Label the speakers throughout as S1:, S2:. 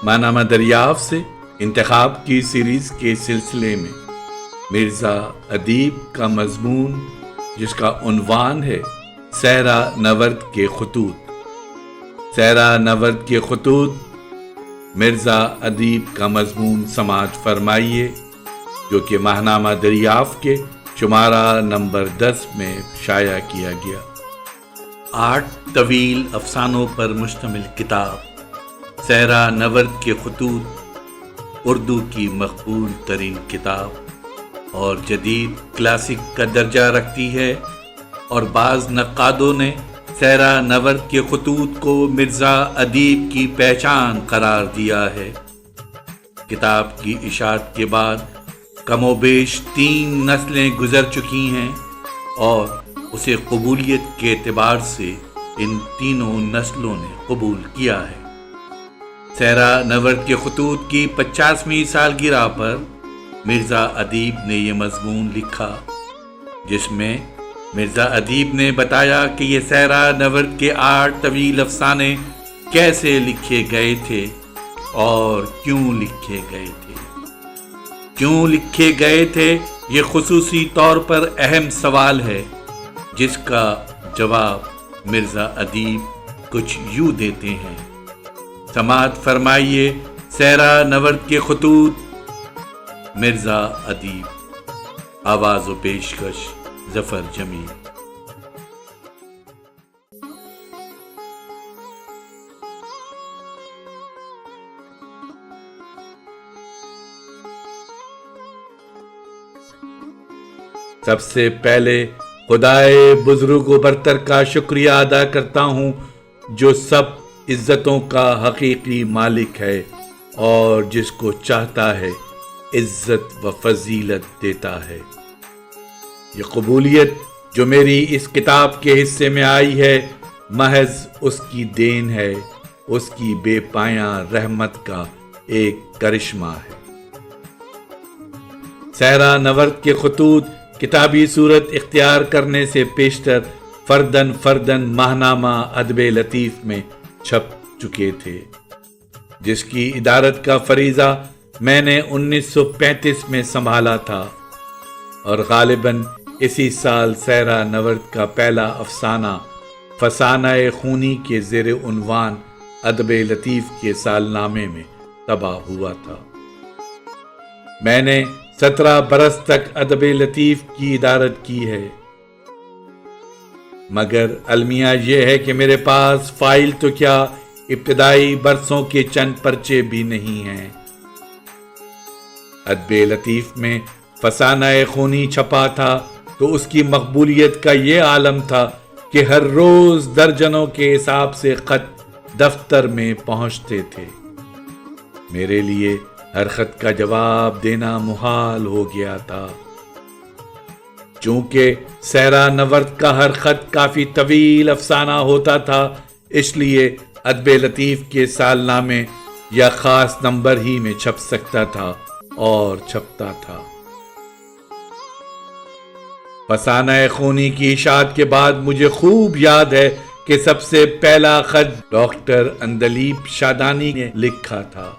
S1: ماہنامہ دریافت سے انتخاب کی سیریز کے سلسلے میں مرزا ادیب کا مضمون، جس کا عنوان ہے صحرا نورد کے خطوط۔ صحرا نورد کے خطوط مرزا ادیب کا مضمون سماعت فرمائیے، جو کہ ماہنامہ دریافت کے شمارہ نمبر 10 میں شائع کیا گیا۔ 8 طویل افسانوں پر مشتمل کتاب صحرا نورد کے خطوط اردو کی مقبول ترین کتاب اور جدید کلاسک کا درجہ رکھتی ہے، اور بعض نقادوں نے صحرا نورد کے خطوط کو مرزا ادیب کی پہچان قرار دیا ہے۔ کتاب کی اشاعت کے بعد کم و بیش 3 نسلیں گزر چکی ہیں، اور اسے قبولیت کے اعتبار سے ان تینوں نسلوں نے قبول کیا ہے۔ صحرا نورد کے خطوط کی 50ویں سالگرہ پر مرزا ادیب نے یہ مضمون لکھا، جس میں مرزا ادیب نے بتایا کہ یہ صحرا نورد کے 8 طویل افسانے کیسے لکھے گئے تھے اور کیوں لکھے گئے تھے۔ کیوں لکھے گئے تھے، یہ خصوصی طور پر اہم سوال ہے، جس کا جواب مرزا ادیب کچھ یوں دیتے ہیں۔ سماعت فرمائیے صحرا نورد کے خطوط، مرزا ادیب۔ آواز و پیشکش ظفر جمیل۔ سب سے پہلے خدائے بزرگ و برتر کا شکریہ ادا کرتا ہوں، جو سب عزتوں کا حقیقی مالک ہے اور جس کو چاہتا ہے عزت و فضیلت دیتا ہے۔ یہ قبولیت جو میری اس کتاب کے حصے میں آئی ہے، محض اس کی دین ہے، اس کی بے پایاں رحمت کا ایک کرشمہ ہے۔ صحرا نورد کے خطوط کتابی صورت اختیار کرنے سے پیشتر فردن ماہنامہ ادب لطیف میں چھپ چکے تھے، جس کی ادارت کا فریضہ میں نے 1935 میں سنبھالا تھا، اور غالباً اسی سال صحرا نورد کا پہلا افسانہ فسانہ خونی کے زیر عنوان ادب لطیف کے سالنامے میں طبع ہوا تھا۔ میں نے 17 برس تک ادب لطیف کی ادارت کی ہے، مگر المیہ یہ ہے کہ میرے پاس فائل تو کیا ابتدائی برسوں کے چند پرچے بھی نہیں ہیں۔ ادب لطیف میں فسانہ خونی چھپا تھا تو اس کی مقبولیت کا یہ عالم تھا کہ ہر روز درجنوں کے حساب سے خط دفتر میں پہنچتے تھے۔ میرے لیے ہر خط کا جواب دینا محال ہو گیا تھا۔ چونکہ صحرا نورد کا ہر خط کافی طویل افسانہ ہوتا تھا، اس لیے ادب لطیف کے سالنامے یا خاص نمبر ہی میں چھپ سکتا تھا اور چھپتا تھا۔ فسانہ خونی کی اشاعت کے بعد مجھے خوب یاد ہے کہ سب سے پہلا خط ڈاکٹر عندلیب شادانی نے لکھا تھا۔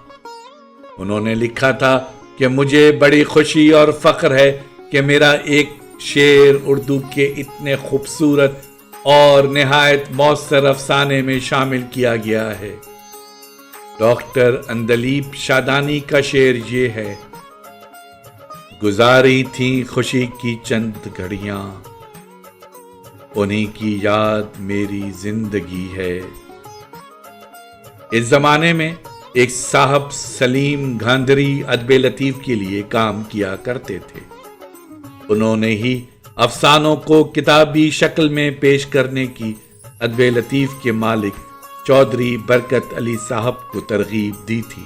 S1: انہوں نے لکھا تھا کہ مجھے بڑی خوشی اور فخر ہے کہ میرا ایک شعر اردو کے اتنے خوبصورت اور نہایت مؤثر افسانے میں شامل کیا گیا ہے۔ ڈاکٹر عندلیب شادانی کا شعر یہ ہے: گزاری تھیں خوشی کی چند گھڑیاں، انہی کی یاد میری زندگی ہے۔ اس زمانے میں ایک صاحب سلیم گاندری ادب لطیف کے لیے کام کیا کرتے تھے۔ انہوں نے ہی افسانوں کو کتابی شکل میں پیش کرنے کی ادب لطیف کے مالک چودھری برکت علی صاحب کو ترغیب دی تھی۔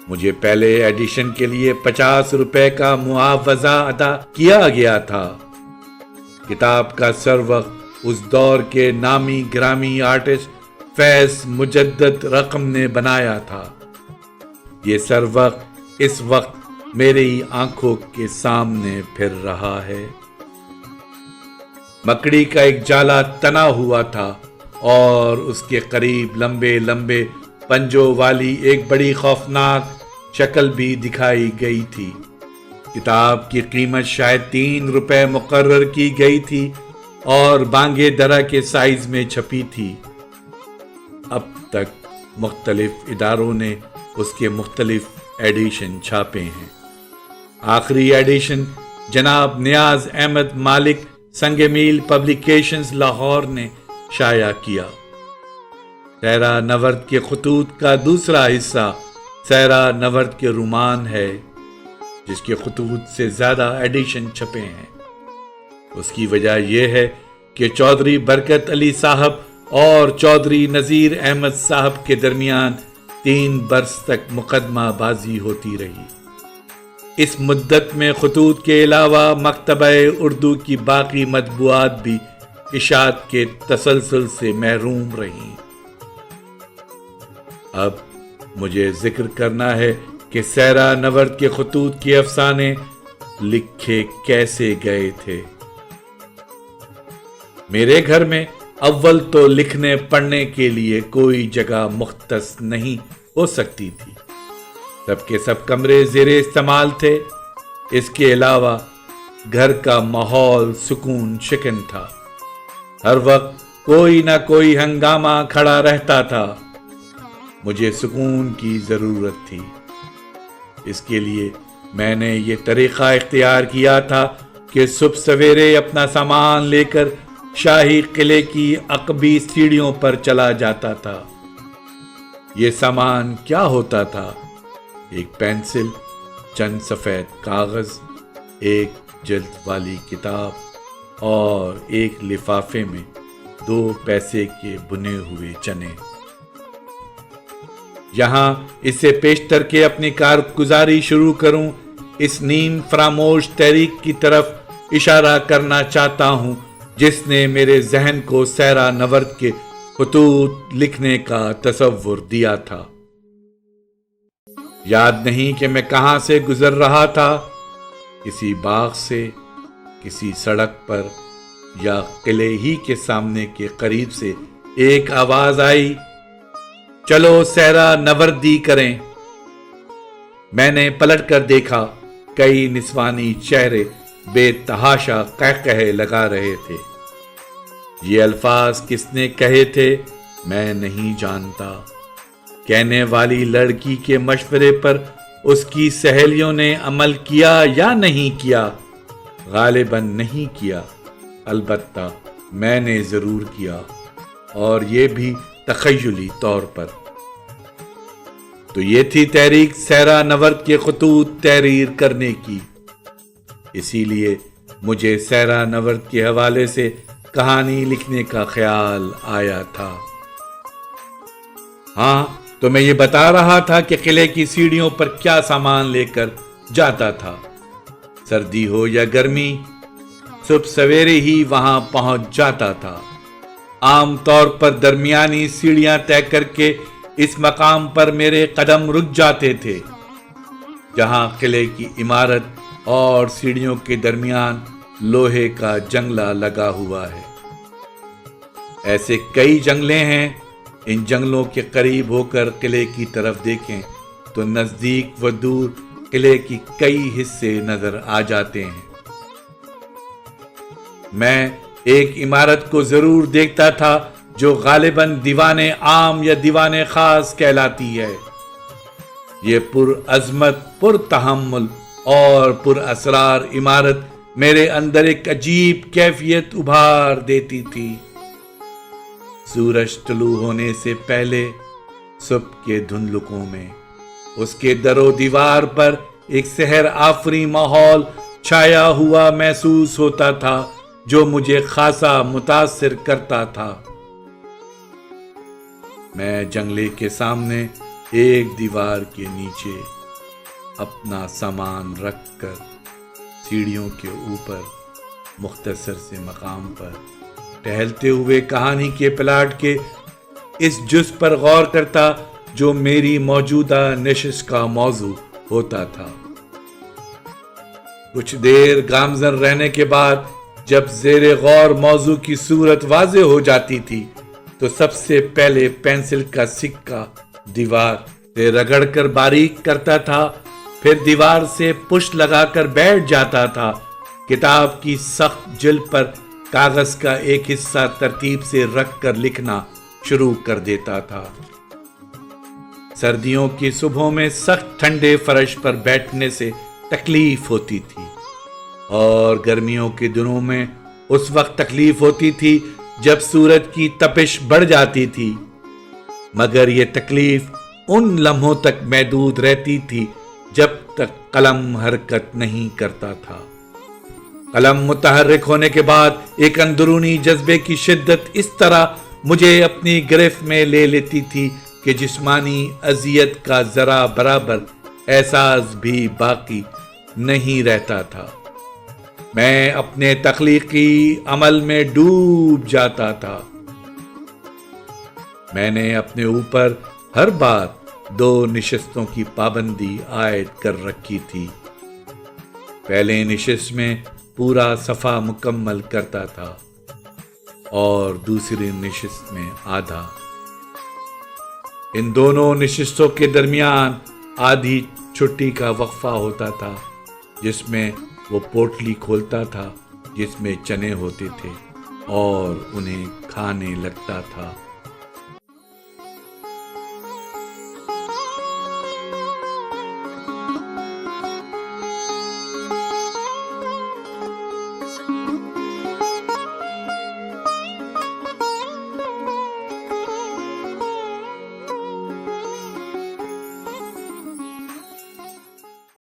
S1: مجھے پہلے ایڈیشن کے لیے 50 روپے کا معاوضہ ادا کیا گیا تھا۔ کتاب کا سروقت اس دور کے نامی گرامی آرٹسٹ فیض مجدد رقم نے بنایا تھا۔ یہ سروقت اس وقت میری آنکھوں کے سامنے پھر رہا ہے۔ مکڑی کا ایک جالا تنا ہوا تھا اور اس کے قریب لمبے لمبے पंजों वाली एक बड़ी खौफनाक शक्ल भी दिखाई गई थी। किताब की कीमत शायद 3 रुपए मुकर्रर की गई थी और बांगे दरा के साइज में छपी थी। अब तक मुख्तलिफ इदारों ने उसके मुख्तलिफ एडिशन छापे हैं। आखिरी एडिशन जनाब नियाज अहमद मालिक संगमील पब्लिकेशंस लाहौर ने शाया किया। सहरा नवर्द के खतूत का दूसरा हिस्सा सहरा नवर्द के रुमान है, जिसके खतूत से ज्यादा एडिशन छपे हैं। उसकी वजह यह है कि चौधरी बरकत अली साहब और चौधरी नजीर अहमद साहब के दरमियान 3 बरस तक मुकदमाबाजी होती रही। इस मुद्दत में खतूत के अलावा मकतबे उर्दू की बाकी मतबूआत भी इशात के तसलसल से महरूम रहीं। अब मुझे जिक्र करना है कि सहरा नवर्द के खतूत के अफसाने लिखे कैसे गए थे। मेरे घर में अव्वल तो लिखने पढ़ने के लिए कोई जगह मुख्तस नहीं हो सकती थी। सबके सब कमरे ज़ेरे इस्तेमाल थे। इसके अलावा घर का माहौल सुकून शिकन था। हर वक्त कोई ना कोई हंगामा खड़ा रहता था। मुझे सुकून की ज़रूरत थी। इसके लिए मैंने ये तरीक़ा इख्तियार किया था कि सुबह सवेरे अपना सामान लेकर शाही किले की अकबी सीढ़ियों पर चला जाता था। ये सामान क्या होता था? एक पेंसिल, चंद सफ़ेद कागज़, एक जल्द वाली किताब और एक लिफाफे में 2 पैसे के बुने हुए चने। यहाँ इसे पेशतर के अपनी कारगुजारी शुरू करूं, इस नींद फरामोश तहरीक की तरफ इशारा करना चाहता हूं जिसने मेरे जहन को सहरा नवर्द के खतूत लिखने का तसव्वुर दिया था। याद नहीं कि मैं कहां से गुजर रहा था। किसी बाग से, किसी सड़क पर या किले ही के सामने के करीब से एक आवाज आई, चलो सहरा नवर्दी करें। मैंने पलट कर देखा। कई निस्वानी चेहरे बेतहाशा कहकहे लगा रहे थे। ये अल्फाज किसने कहे थे मैं नहीं जानता। कहने वाली लड़की के मशवरे पर उसकी सहेलियों ने अमल किया या नहीं किया? गालिबन नहीं किया। अलबत्ता मैंने जरूर किया, और ये भी तखय्युली तौर पर। तो ये थी तहरीक सहरा नवर्द के खतूत तहरीर करने की। इसीलिए मुझे सहरा नवर्द के हवाले से कहानी लिखने का ख्याल आया था। हाँ, तो मैं ये बता रहा था कि किले की सीढ़ियों पर क्या सामान लेकर जाता था। सर्दी हो या गर्मी, सुबह सवेरे ही वहां पहुंच जाता था। आम तौर पर दरमियानी सीढ़ियां तय करके इस मकाम पर मेरे कदम रुक जाते थे, जहां किले की इमारत और सीढ़ियों के दरमियान लोहे का जंगला लगा हुआ है। ऐसे कई जंगले हैं। इन जंगलों के करीब होकर किले की तरफ देखें तो नजदीक व दूर किले की कई हिस्से नजर आ जाते हैं। मैं एक इमारत को जरूर देखता था जो गालिबन दीवाने आम या दीवाने खास कहलाती है। ये पुरअज़मत, पुरतहम्मुल और पुरअसरार इमारत मेरे अंदर एक अजीब कैफियत उभार देती थी। सूरज तुलू होने से पहले सुबह के धुंधलुकों में उसके दरो दीवार पर एक सहर आफरी माहौल छाया हुआ महसूस होता था, जो मुझे खासा मुतासिर करता था। मैं जंगले के सामने एक दीवार के नीचे अपना सामान रखकर सीढ़ियों के ऊपर मुख्तसर से मकाम पर टहलते हुए कहानी के प्लाट के इस जुज़ पर गौर करता जो मेरी मौजूदा नशिश का मौजू होता था। कुछ देर गामजन रहने के बाद जब ज़ेरे गौर मौजू की सूरत वाज़े हो जाती थी, तो सबसे पहले पेंसिल का सिक्का दीवार से रगड़कर बारीक करता था, फिर दीवार से पुश लगाकर बैठ जाता था। किताब की सख्त जिल्द पर कागज का एक हिस्सा तरतीब से रख कर लिखना शुरू कर देता था। सर्दियों की सुबह में सख्त ठंडे फर्श पर बैठने से तकलीफ होती थी और गर्मियों के दिनों में उस वक्त तकलीफ होती थी जब सूरज की तपिश बढ़ जाती थी, मगर यह तकलीफ उन लम्हों तक महदूद रहती थी जब तक कलम हरकत नहीं करता था। कलम मुतहर्रिक होने के बाद एक अंदरूनी जज्बे की शिद्दत इस तरह मुझे अपनी गिरफ्त में ले लेती थी कि जिस्मानी अजियत का जरा बराबर एहसास भी बाकी नहीं रहता था। मैं अपने तख्लीकी अमल में डूब जाता था। मैंने अपने ऊपर हर बार 2 निशिस्तों की पाबंदी आयद कर रखी थी। पहले निशिस्त में पूरा सफ़ा मुकम्मल करता था और दूसरी निशिस्त में आधा। इन दोनों निशिस्तों के दरमियान आधी छुट्टी का वक्फा होता था, जिसमें वो पोटली खोलता था जिसमें चने होते थे और उन्हें खाने लगता था।